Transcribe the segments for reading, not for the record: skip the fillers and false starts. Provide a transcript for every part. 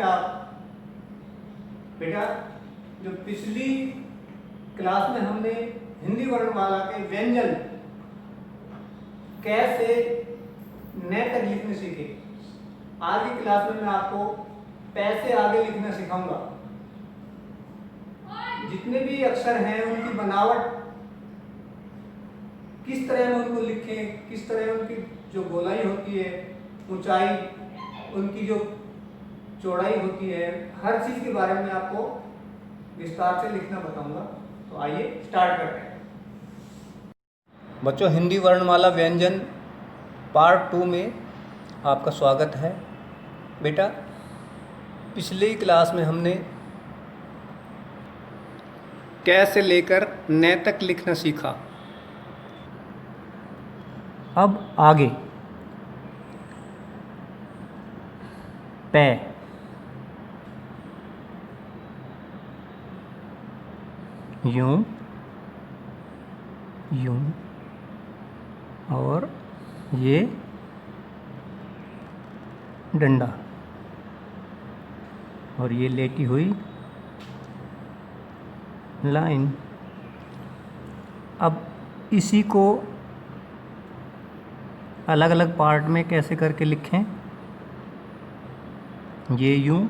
आप बेटा जो पिछली क्लास में हमने हिंदी वर्णमाला के व्यंजन कैसे न तक लिखने सीखे। आज की क्लास में मैं आपको पैसे आगे लिखना सिखाऊंगा। जितने भी अक्षर हैं उनकी बनावट किस तरह में उनको लिखें, किस तरह उनकी जो गोलाई होती है, ऊंचाई, उनकी जो चौड़ाई होती है, हर चीज के बारे में आपको विस्तार से लिखना बताऊंगा। तो आइए स्टार्ट करते हैं। बच्चों, हिंदी वर्णमाला व्यंजन पार्ट 2 में आपका स्वागत है। बेटा पिछली क्लास में हमने कै से लेकर न तक लिखना सीखा। अब आगे पै, यूं यूं, और ये डंडा, और ये लेटी हुई लाइन। अब इसी को अलग अलग पार्ट में कैसे करके लिखें। ये यूं,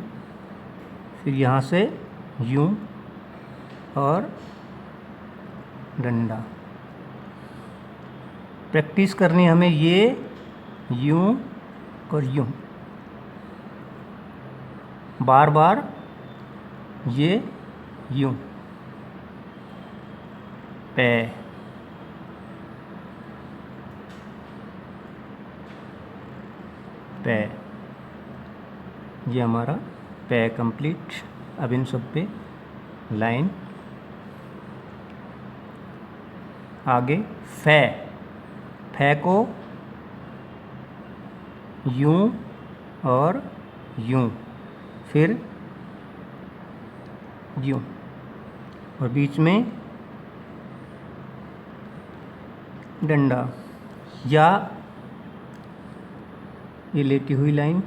फिर यहाँ से यूं और डंडा। प्रैक्टिस करनी हमें ये यूं और यूं, बार बार ये यूं। पै, पै, ये हमारा पै कंप्लीट। अब इन सब पे लाइन। आगे फै, फै को यूं और यूं, फिर यूं, और बीच में डंडा या ये लेटी हुई लाइन,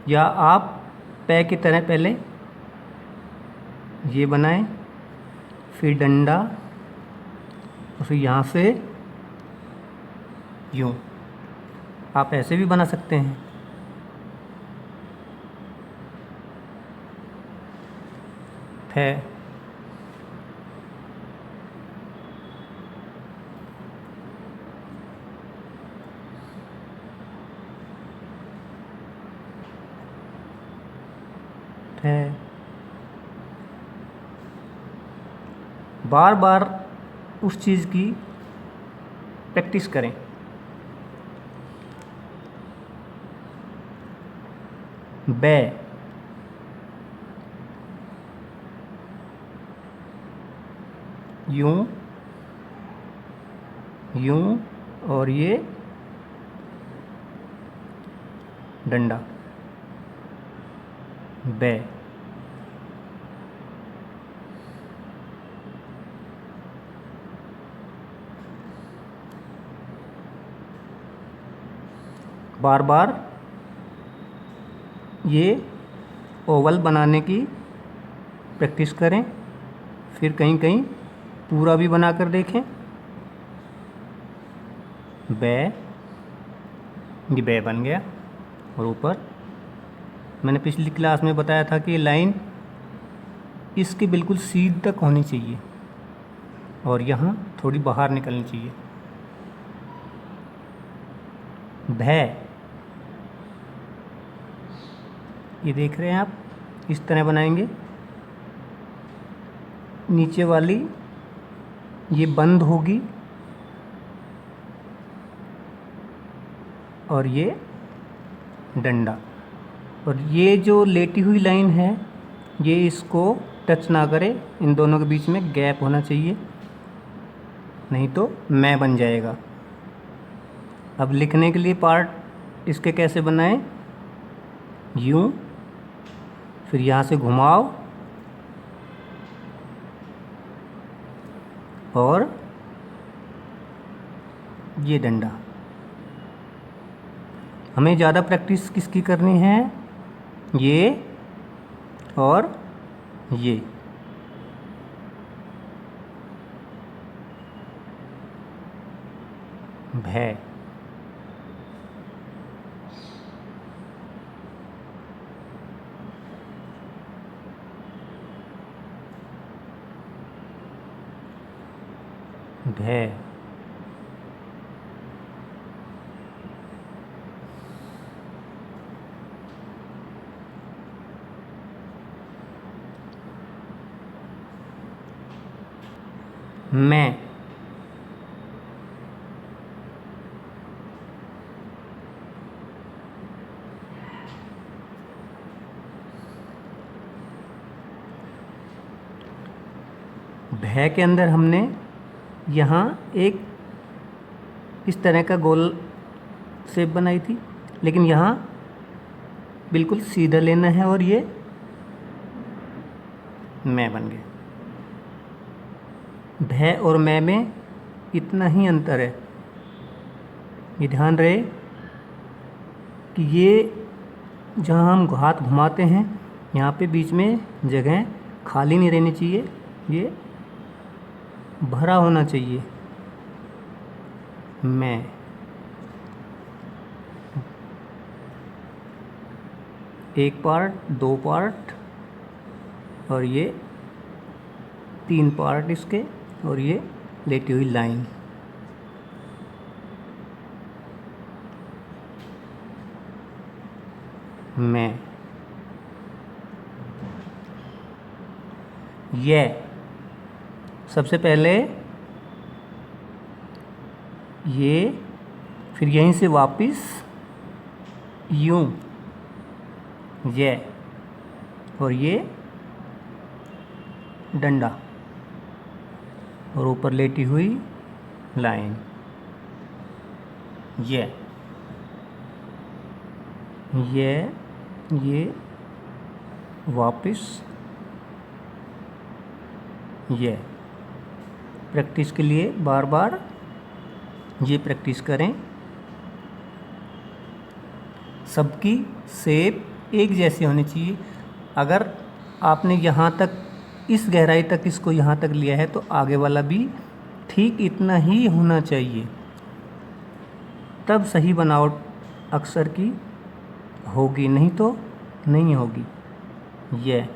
या आप पै की तरह पहले ये बनाएं, फिर डंडा, और फिर यहाँ से यूं। आप ऐसे भी बना सकते हैं। फै, फै, बार बार उस चीज़ की प्रैक्टिस करें। बै, यूं यूं, और ये डंडा। बै, बार बार ये ओवल बनाने की प्रैक्टिस करें, फिर कहीं कहीं पूरा भी बनाकर देखें। बै, ये बै बन गया। और ऊपर मैंने पिछली क्लास में बताया था कि लाइन इसके बिल्कुल सीध तक होनी चाहिए और यहाँ थोड़ी बाहर निकलनी चाहिए। भै, ये देख रहे हैं आप, इस तरह बनाएंगे। नीचे वाली ये बंद होगी और ये डंडा, और ये जो लेटी हुई लाइन है ये इसको टच ना करे। इन दोनों के बीच में गैप होना चाहिए, नहीं तो मैं बन जाएगा। अब लिखने के लिए पार्ट इसके कैसे बनाएं। यूं, फिर यहाँ से घुमाओ और ये डंडा। हमें ज़्यादा प्रैक्टिस किसकी करनी है, ये और ये। भै। भै। मैं। भै के अंदर हमने यहाँ एक इस तरह का गोल शेप बनाई थी, लेकिन यहाँ बिल्कुल सीधा लेना है और ये मैं बन गया। भै और मैं में इतना ही अंतर है। ये ध्यान रहे कि ये जहाँ हम हाथ घुमाते हैं यहाँ पे बीच में जगह खाली नहीं रहनी चाहिए, ये भरा होना चाहिए। मैं। एक पार्ट, दो पार्ट और ये तीन पार्ट इसके, और ये लेटी हुई लाइन। मैं। ये सबसे पहले ये, फिर यहीं से वापस यूं, ये और ये डंडा और ऊपर लेटी हुई लाइन। ये वापस ये। प्रैक्टिस के लिए बार बार ये प्रैक्टिस करें। सबकी शेप एक जैसी होनी चाहिए। अगर आपने यहाँ तक, इस गहराई तक इसको यहाँ तक लिया है तो आगे वाला भी ठीक इतना ही होना चाहिए, तब सही बनावट अक्षर की होगी, नहीं तो नहीं होगी। ये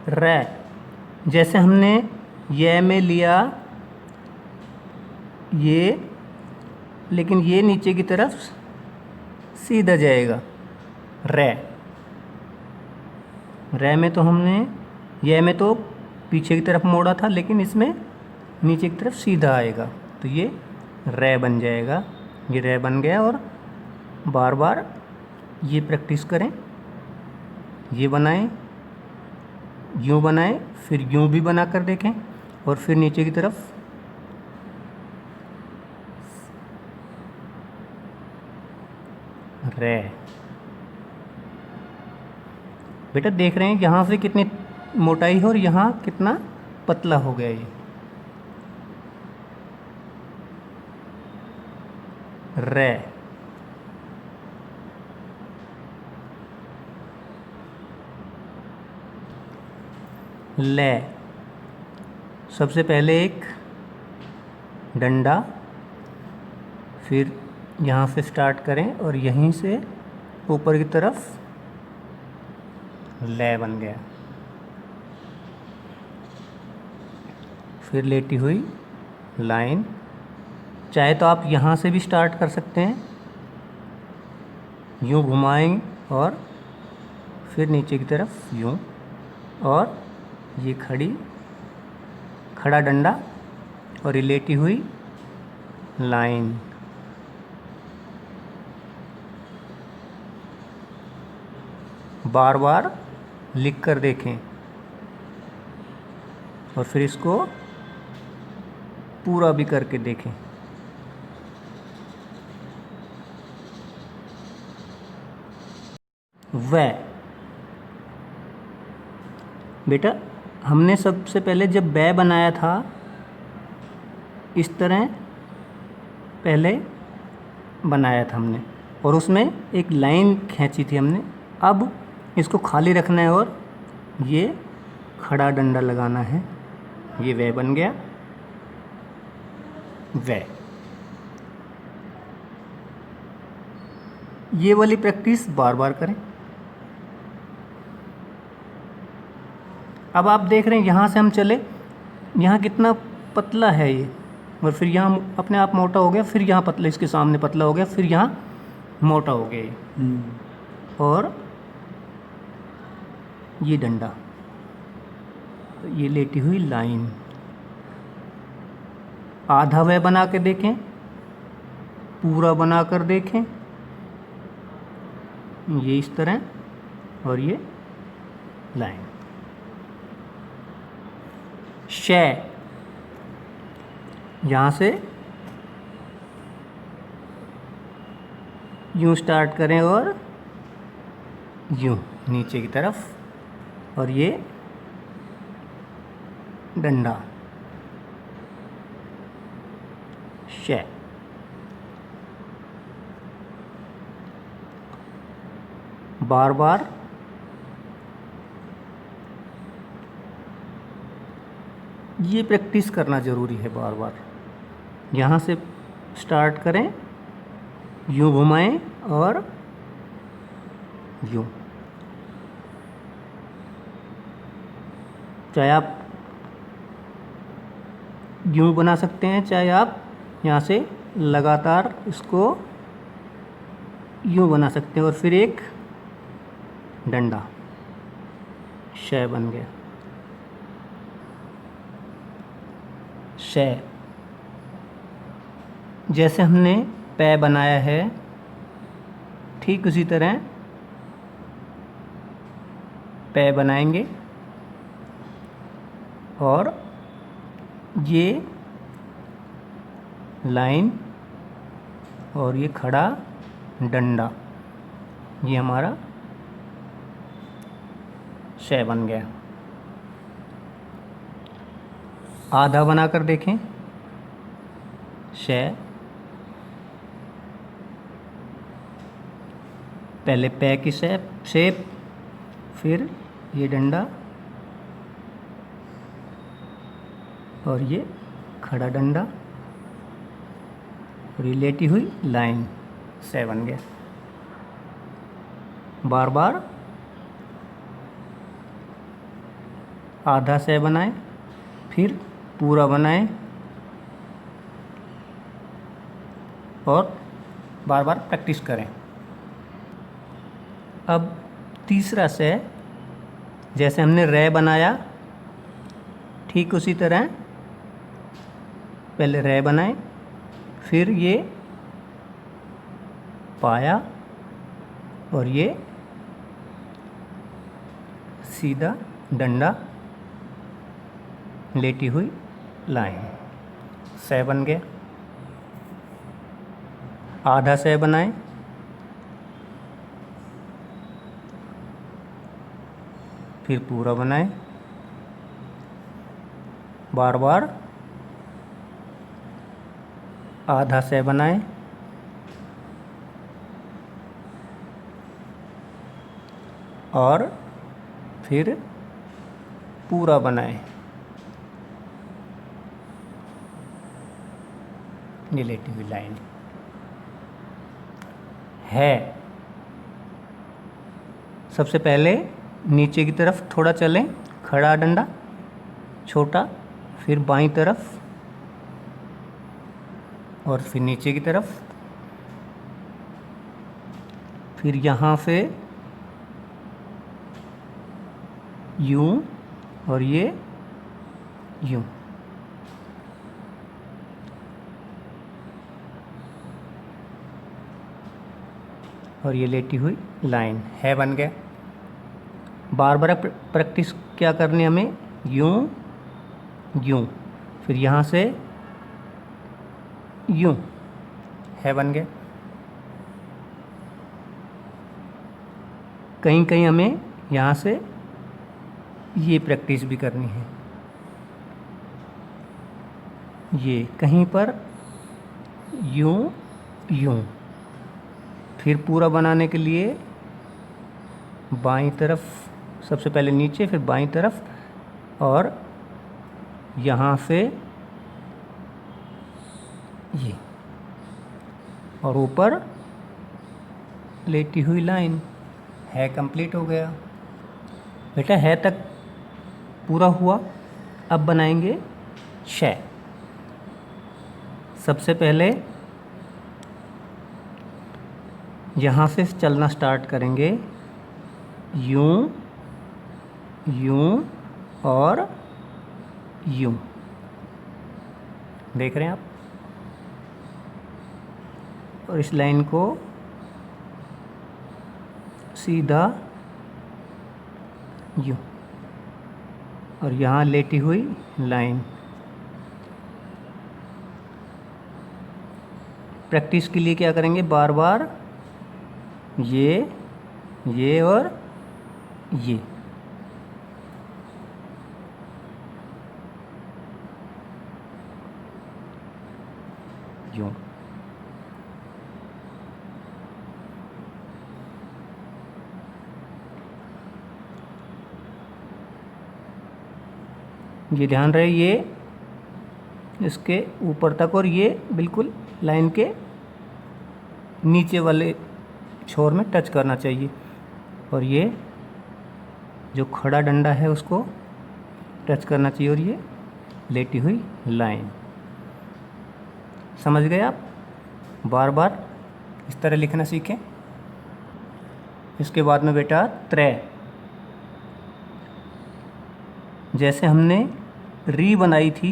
रै। जैसे हमने ये में लिया ये, लेकिन ये नीचे की तरफ सीधा जाएगा। रै। रै में तो हमने, ये में तो पीछे की तरफ मोड़ा था, लेकिन इसमें नीचे की तरफ सीधा आएगा, तो ये रै बन जाएगा। ये रै बन गया। और बार बार ये प्रैक्टिस करें। ये बनाएं, यूँ बनाएं, फिर यूँ भी बना कर देखें, और फिर नीचे की तरफ रै। बेटा देख रहे हैं यहाँ से कितनी मोटाई है और यहाँ कितना पतला हो गया ये। रै। लै। सबसे पहले एक डंडा, फिर यहाँ से स्टार्ट करें और यहीं से ऊपर की तरफ लै बन गया। फिर लेटी हुई लाइन। चाहे तो आप यहाँ से भी स्टार्ट कर सकते हैं, यूँ घुमाएं और फिर नीचे की तरफ यूँ, और ये खड़ा डंडा और ये लेटी हुई लाइन। बार बार लिख कर देखें और फिर इसको पूरा भी करके देखें। वह। बेटा हमने सबसे पहले जब बै बनाया था इस तरह पहले बनाया था हमने और उसमें एक लाइन खींची थी हमने। अब इसको खाली रखना है और ये खड़ा डंडा लगाना है। ये वह बन गया, वह। ये वाली प्रैक्टिस बार बार करें। अब आप देख रहे हैं यहाँ से हम चले, यहाँ कितना पतला है ये, और फिर यहाँ अपने आप मोटा हो गया, फिर यहाँ पतला, इसके सामने पतला हो गया, फिर यहाँ मोटा हो गया ये। और ये डंडा, ये लेटी हुई लाइन। आधा वह बना के देखें, पूरा बना कर देखें, ये इस तरह, और ये लाइन। शय, यहाँ से यूँ स्टार्ट करें और यूँ नीचे की तरफ, और ये डंडा, शय। बार बार ये प्रैक्टिस करना ज़रूरी है, बार बार। यहाँ से स्टार्ट करें, यूँ घुमाएं और यूँ। चाहे आप यूँ बना सकते हैं, चाहे आप यहाँ से लगातार इसको यूँ बना सकते हैं, और फिर एक डंडा, शय बन गया, शय। जैसे हमने पै बनाया है, ठीक उसी तरह पै बनाएंगे, और ये लाइन और ये खड़ा डंडा, ये हमारा शय बन गया। आधा बनाकर देखें, शय। पहले पै की शेप, फिर ये डंडा और ये खड़ा डंडा, और ये लेटी हुई लाइन, शय बन गया। बार बार आधा शय बनाएं, फिर पूरा बनाएं, और बार बार प्रैक्टिस करें। अब तीसरा शय, जैसे हमने रे बनाया, ठीक उसी तरह पहले रे बनाएं, फिर ये पाया, और ये सीधा डंडा, लेटी हुई लाइन, शय बन गया। आधा शय बनाएं, फिर पूरा बनाएं, बार बार आधा शय बनाएं, और फिर पूरा बनाएं, ये लेटी हुई लाइन है। सबसे पहले नीचे की तरफ थोड़ा चलें, खड़ा डंडा, छोटा, फिर बाईं तरफ, और फिर नीचे की तरफ, फिर यहाँ से यूँ, और ये यूँ। और ये लेटी हुई लाइन है, बन गया। बार बार प्रैक्टिस क्या करनी है हमें, यूँ यूँ, फिर यहाँ से यूँ, है बन गया। कहीं कहीं हमें यहाँ से ये प्रैक्टिस भी करनी है। ये कहीं पर यूं यूं। फिर पूरा बनाने के लिए बाईं तरफ, सबसे पहले नीचे फिर बाईं तरफ, और यहाँ से ये, और ऊपर लेटी हुई लाइन। है कंप्लीट हो गया बेटा, है तक पूरा हुआ। अब बनाएंगे श। सबसे पहले यहाँ से चलना स्टार्ट करेंगे, यूं यूं और यूं। देख रहे हैं आप? और इस लाइन को सीधा यूं, और यहाँ लेटी हुई लाइन। प्रैक्टिस के लिए क्या करेंगे, बार बार ये और ये। यूं। ये ध्यान रहे, ये इसके ऊपर तक और ये बिल्कुल लाइन के नीचे वाले छोर में टच करना चाहिए, और ये जो खड़ा डंडा है उसको टच करना चाहिए, और ये लेटी हुई लाइन। समझ गए आप? बार बार इस तरह लिखना सीखें। इसके बाद में बेटा त्रय। जैसे हमने री बनाई थी,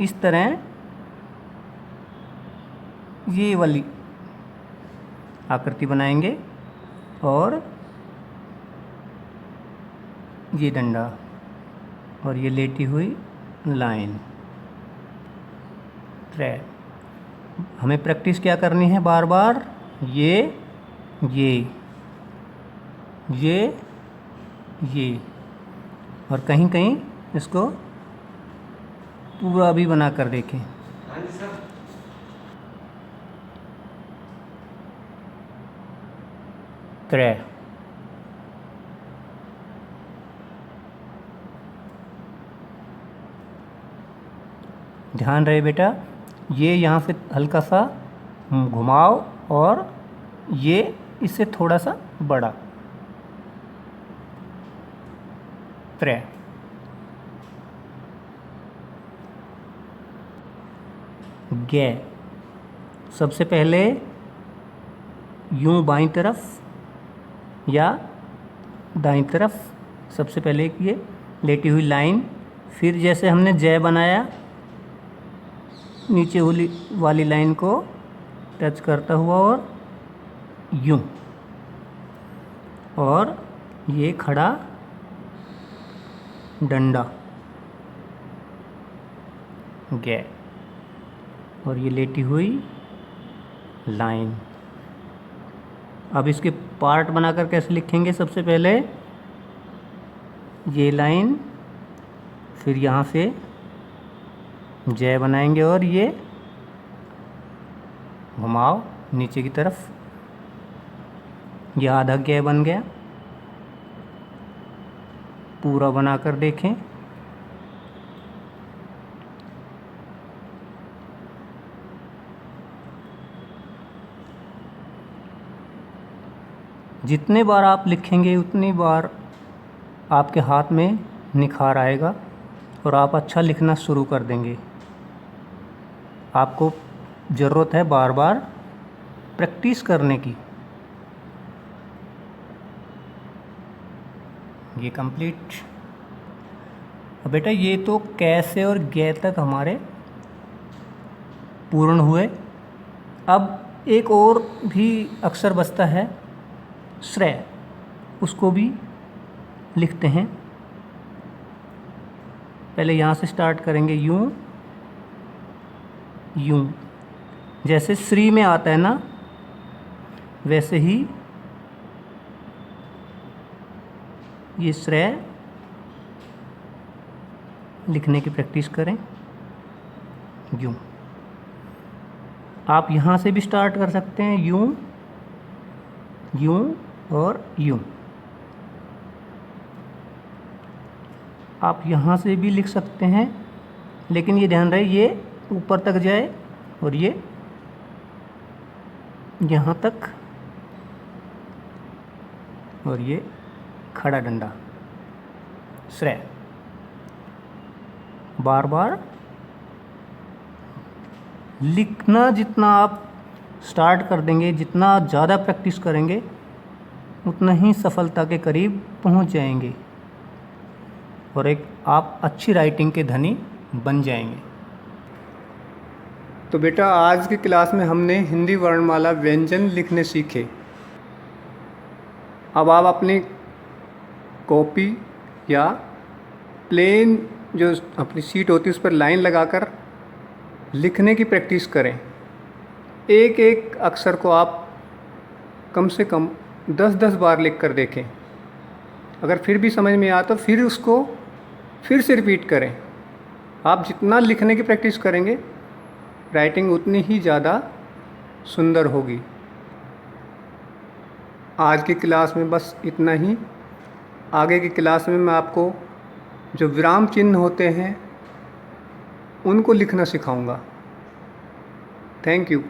इस तरह ये वाली आकृति बनाएंगे, और ये डंडा और ये लेटी हुई लाइन। त्रय। हमें प्रैक्टिस क्या करनी है, बार बार ये और कहीं कहीं इसको पूरा भी बना कर देखें। त्रय। ध्यान रहे बेटा, ये यहाँ से हल्का सा घुमाओ, और ये इससे थोड़ा सा बड़ा। त्रय। गे। सबसे पहले यूं बाईं तरफ या दाईं तरफ, सबसे पहले एक ये लेटी हुई लाइन, फिर जैसे हमने जय बनाया, नीचे वाली लाइन को टच करता हुआ और यूं, और ये खड़ा डंडा गे, और ये लेटी हुई लाइन। अब इसके पार्ट बनाकर कैसे लिखेंगे, सबसे पहले ये लाइन, फिर यहाँ से जय बनाएंगे, और ये घुमाओ नीचे की तरफ, ये आधा गे बन गया। पूरा बनाकर देखें। जितने बार आप लिखेंगे उतनी बार आपके हाथ में निखार आएगा, और आप अच्छा लिखना शुरू कर देंगे। आपको ज़रूरत है बार बार प्रैक्टिस करने की। ये कंप्लीट। अब बेटा ये तो कैसे और गे तक हमारे पूर्ण हुए। अब एक और भी अक्षर बचता है, श्रेय, उसको भी लिखते हैं। पहले यहाँ से स्टार्ट करेंगे, यूं यूं, जैसे श्री में आता है ना, वैसे ही ये श्रेय लिखने की प्रैक्टिस करें। यूं। आप यहाँ से भी स्टार्ट कर सकते हैं, यूं, यूं और यूं। आप यहाँ से भी लिख सकते हैं, लेकिन ये ध्यान रहे ये ऊपर तक जाए और ये यहाँ तक, और ये खड़ा डंडा, श्रेय। बार बार लिखना जितना आप स्टार्ट कर देंगे, जितना ज़्यादा प्रैक्टिस करेंगे, उतना ही सफलता के करीब पहुंच जाएंगे और एक आप अच्छी राइटिंग के धनी बन जाएंगे। तो बेटा, आज की क्लास में हमने हिंदी वर्णमाला व्यंजन लिखने सीखे। अब आप अपनी कॉपी या प्लेन जो अपनी सीट होती है उस पर लाइन लगाकर लिखने की प्रैक्टिस करें। एक एक अक्षर को आप कम से कम 10-10 बार लिख कर देखें। अगर फिर भी समझ में आया तो फिर उसको फिर से रिपीट करें। आप जितना लिखने की प्रैक्टिस करेंगे, राइटिंग उतनी ही ज़्यादा सुंदर होगी। आज की क्लास में बस इतना ही। आगे की क्लास में मैं आपको जो विराम चिन्ह होते हैं उनको लिखना सिखाऊंगा। Thank you.